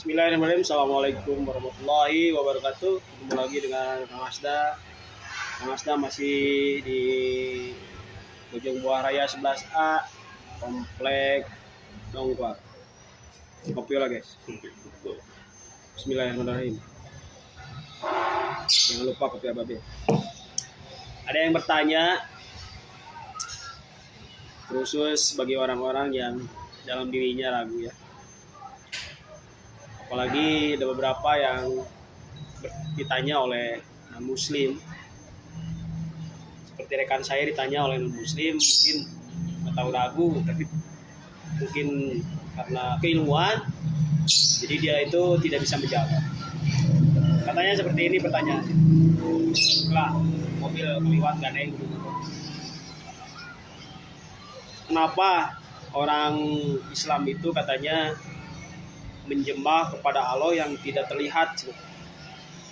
Bismillahirrahmanirrahim. Assalamualaikum warahmatullahi wabarakatuh. Ketemu lagi dengan Kang Asda. Kang Asda masih di Bojong Buah Raya 11A, Komplek Dongkwak. Kopi lah guys. Bismillahirrahmanirrahim. Jangan lupa kopi ababe. Ada yang bertanya, khusus bagi orang-orang yang dalam dirinya ragu ya. Apalagi ada beberapa yang ditanya oleh non-muslim. Seperti rekan saya ditanya oleh non-muslim, mungkin nggak tahu ragu, tapi mungkin karena keilmuan, jadi dia itu tidak bisa menjawab. Katanya seperti ini pertanyaan. Lah, mobil keliwat gandeng. Kenapa orang Islam itu katanya menjembah kepada Allah yang tidak terlihat?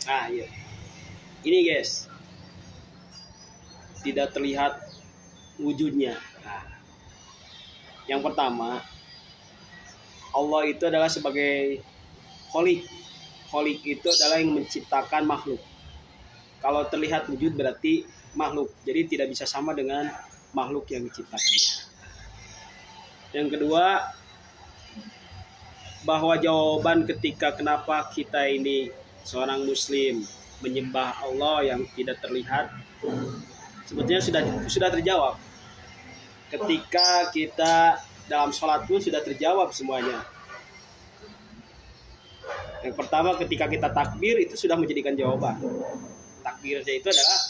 Nah, iya. Ini guys, tidak terlihat wujudnya. Nah, yang pertama, Allah itu adalah sebagai Kholik. Kholik itu adalah yang menciptakan makhluk. Kalau terlihat wujud berarti makhluk. Jadi tidak bisa sama dengan makhluk yang diciptakan. Yang kedua, bahwa jawaban ketika kenapa kita ini seorang muslim menyembah Allah yang tidak terlihat sebetulnya sudah terjawab. Ketika kita dalam sholat pun sudah terjawab semuanya. Yang pertama, ketika kita takbir itu sudah menjadikan jawaban. Takbirnya itu adalah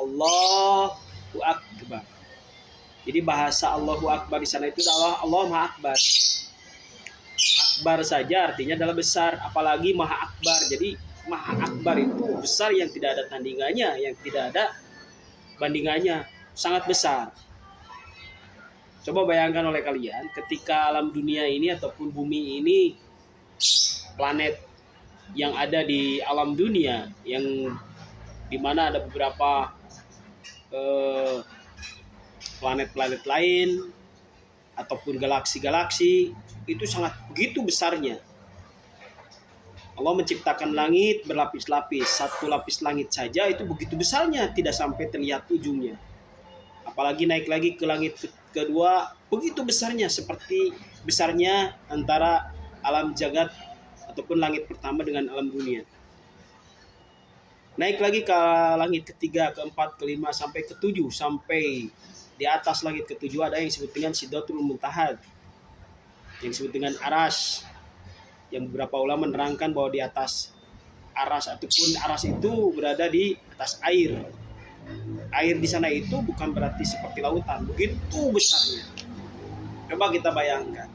Allahu Akbar. Jadi bahasa Allahu Akbar di sana itu adalah Allah Maha Akbar. Akbar saja artinya adalah besar, apalagi Maha Akbar. Jadi Maha Akbar itu besar yang tidak ada tandingannya, yang tidak ada bandingannya, sangat besar. Coba bayangkan oleh kalian, ketika alam dunia ini ataupun bumi ini, planet yang ada di alam dunia, yang dimana ada beberapa planet-planet lain ataupun galaksi-galaksi, itu sangat begitu besarnya. Allah menciptakan langit berlapis-lapis. Satu lapis langit saja itu begitu besarnya, tidak sampai terlihat ujungnya. Apalagi naik lagi ke langit kedua, begitu besarnya, seperti besarnya antara alam jagat ataupun langit pertama dengan alam dunia. Naik lagi ke langit ketiga, keempat, kelima, sampai ketujuh. Sampai di atas langit ketujuh ada yang disebut dengan Sidratul Muntaha, yang disebut dengan aras, yang beberapa ulama menerangkan bahwa di atas aras ataupun aras itu berada di atas air. Air di sana itu bukan berarti seperti lautan, begitu besarnya. Coba kita bayangkan,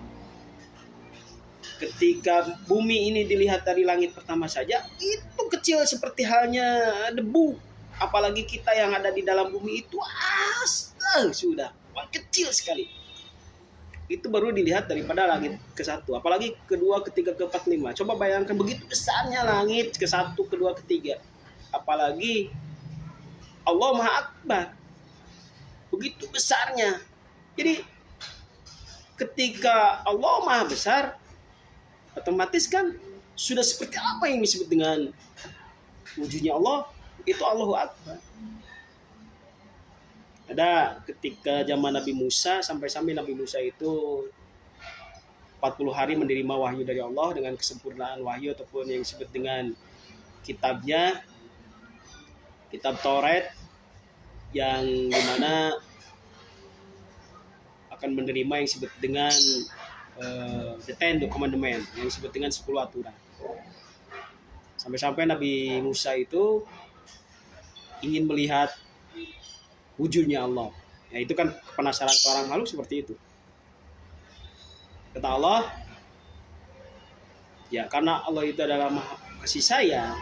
ketika bumi ini dilihat dari langit pertama saja, itu kecil seperti halnya debu. Apalagi kita yang ada di dalam bumi itu sudah kecil sekali. Itu baru dilihat daripada langit ke-1, apalagi kedua, ketiga, keempat, lima. Coba bayangkan begitu besarnya langit ke-1, kedua, ketiga. Apalagi Allah Maha Akbar, begitu besarnya. Jadi ketika Allah Maha Besar, otomatis kan sudah seperti apa yang disebut dengan wujudnya Allah, itu Allahu Akbar. Ada ketika zaman Nabi Musa, sampai Nabi Musa itu 40 hari menerima wahyu dari Allah dengan kesempurnaan wahyu ataupun yang disebut dengan kitabnya, kitab Taurat, yang dimana akan menerima yang disebut dengan the Ten Commandments, yang disebut dengan 10 aturan. Sampai Nabi Musa itu ingin melihat wujudnya Allah. Ya, itu kan penasaran seorang makhluk seperti itu. Kata Allah, ya karena Allah itu adalah Maha Kasih Sayang,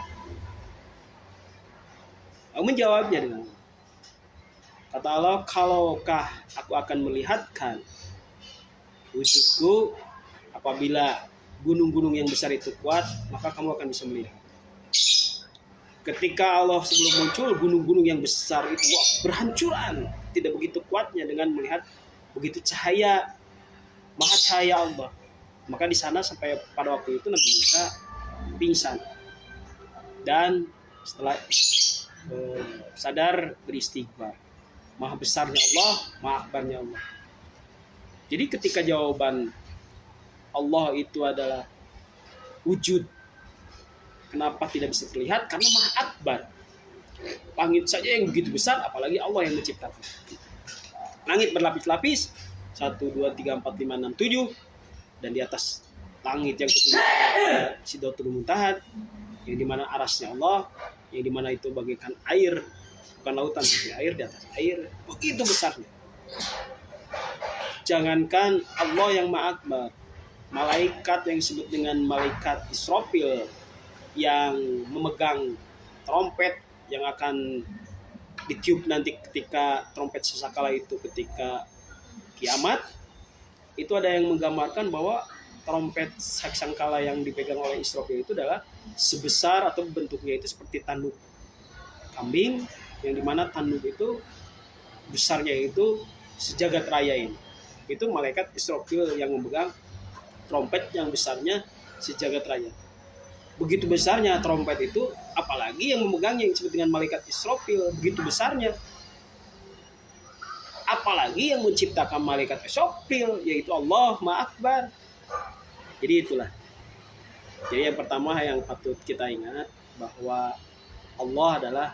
aku menjawabnya dengan, kata Allah, kalaukah aku akan melihatkan wujudku apabila gunung-gunung yang besar itu kuat, maka kamu akan bisa melihat. Ketika Allah sebelum muncul, gunung-gunung yang besar itu berhancuran, tidak begitu kuatnya dengan melihat begitu cahaya, maha cahaya Allah. Maka di sana sampai pada waktu itu Nabi Musa pingsan dan setelah sadar beristighfar. Maha besarnya Allah, maha akbarnya Allah. Jadi ketika jawaban Allah itu adalah wujud, kenapa tidak bisa terlihat? Karena maha akbar. Langit saja yang begitu besar, apalagi Allah yang menciptakan. Langit berlapis-lapis, 1, 2, 3, 4, 5, 6, 7. Dan di atas langit yang ketujuh ada Sidratul Muntaha, yang dimana arasnya Allah, yang dimana itu bagaikan air, bukan lautan tapi air, di atas air, begitu besarnya. Jangankan Allah yang maha akbar, malaikat yang disebut dengan malaikat Israfil yang memegang trompet yang akan ditiup nanti ketika trompet sesakala itu ketika kiamat, itu ada yang menggambarkan bahwa trompet sangkala yang dipegang oleh Israfil itu adalah sebesar atau bentuknya itu seperti tanduk kambing, yang dimana tanduk itu besarnya itu sejagat raya ini. Itu malaikat Israfil yang memegang trompet yang besarnya sejagat raya. Begitu besarnya trompet itu, apalagi yang memegangnya yang disebut dengan malaikat Israfil, begitu besarnya. Apalagi yang menciptakan malaikat Israfil, yaitu Allah Maha Akbar. Jadi itulah. Jadi yang pertama yang patut kita ingat bahwa Allah adalah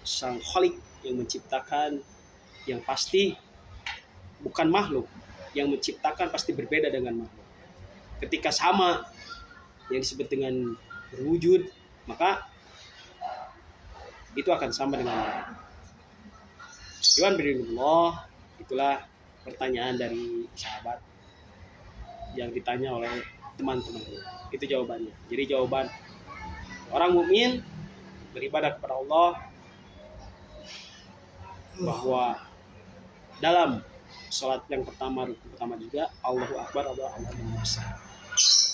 Sang Khalik yang menciptakan, yang pasti bukan makhluk. Yang menciptakan pasti berbeda dengan makhluk. Ketika sama yang disebut dengan berwujud, maka itu akan sama dengan Allah. Iwan birinullah, itulah pertanyaan dari sahabat yang ditanya oleh teman-teman. Itu jawabannya. Jadi jawaban orang mukmin beribadah kepada Allah bahwa dalam sholat yang pertama, rukun pertama juga Allahu Akbar, Allah yang besar.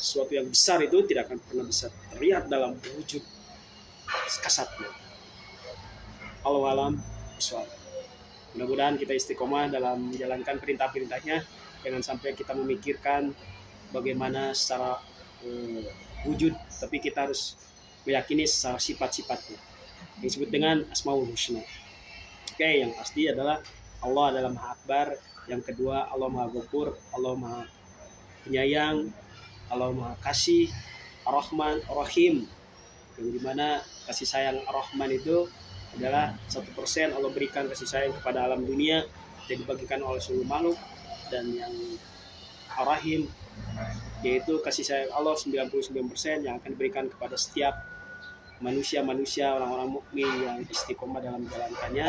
Sesuatu yang besar itu tidak akan pernah bisa terlihat dalam wujud kasat mata. Allahu a'lam bishawab. Mudah-mudahan kita istiqomah dalam menjalankan perintah-perintahnya. Jangan sampai kita memikirkan bagaimana secara wujud, tapi kita harus meyakini secara sifat-sifatnya. Yang disebut dengan Asmaul Husna. Oke, yang pasti adalah Allah adalah Maha Akbar. Yang kedua, Allah Maha Ghafur, Allah Maha Penyayang, Allah Maha Kasih, Ar-Rahman, Ar-Rahim. Yang dimana kasih sayang Ar-Rahman itu adalah 1% Allah berikan kasih sayang kepada alam dunia dan dibagikan oleh seluruh makhluk. Dan yang Ar-Rahim yaitu kasih sayang Allah 99% yang akan diberikan kepada setiap manusia-manusia, orang-orang mukmin yang istiqomah dalam menjalankannya,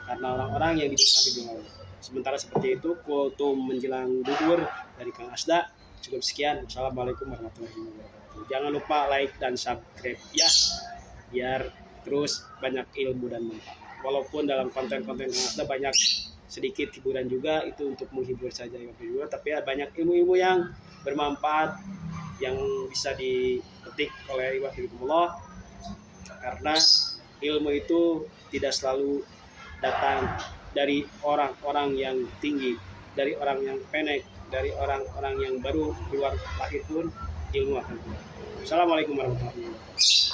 karena orang-orang yang diberikan ridho Allah. Sementara seperti itu, kultum menjelang duhur dari Kang Asda. Cukup sekian. Assalamualaikum warahmatullahi wabarakatuh. Jangan lupa like dan subscribe ya, biar terus banyak ilmu dan manfaat. Walaupun dalam konten-konten Kang Asda banyak sedikit hiburan juga, itu untuk menghibur saja ya, tapi ya banyak ilmu-ilmu yang bermanfaat yang bisa dipetik oleh Allah, karena ilmu itu tidak selalu datang dari orang-orang yang tinggi, dari orang yang pendek, dari orang-orang yang baru keluar lahir pun ilmu akan keluar. Assalamualaikum warahmatullahi wabarakatuh.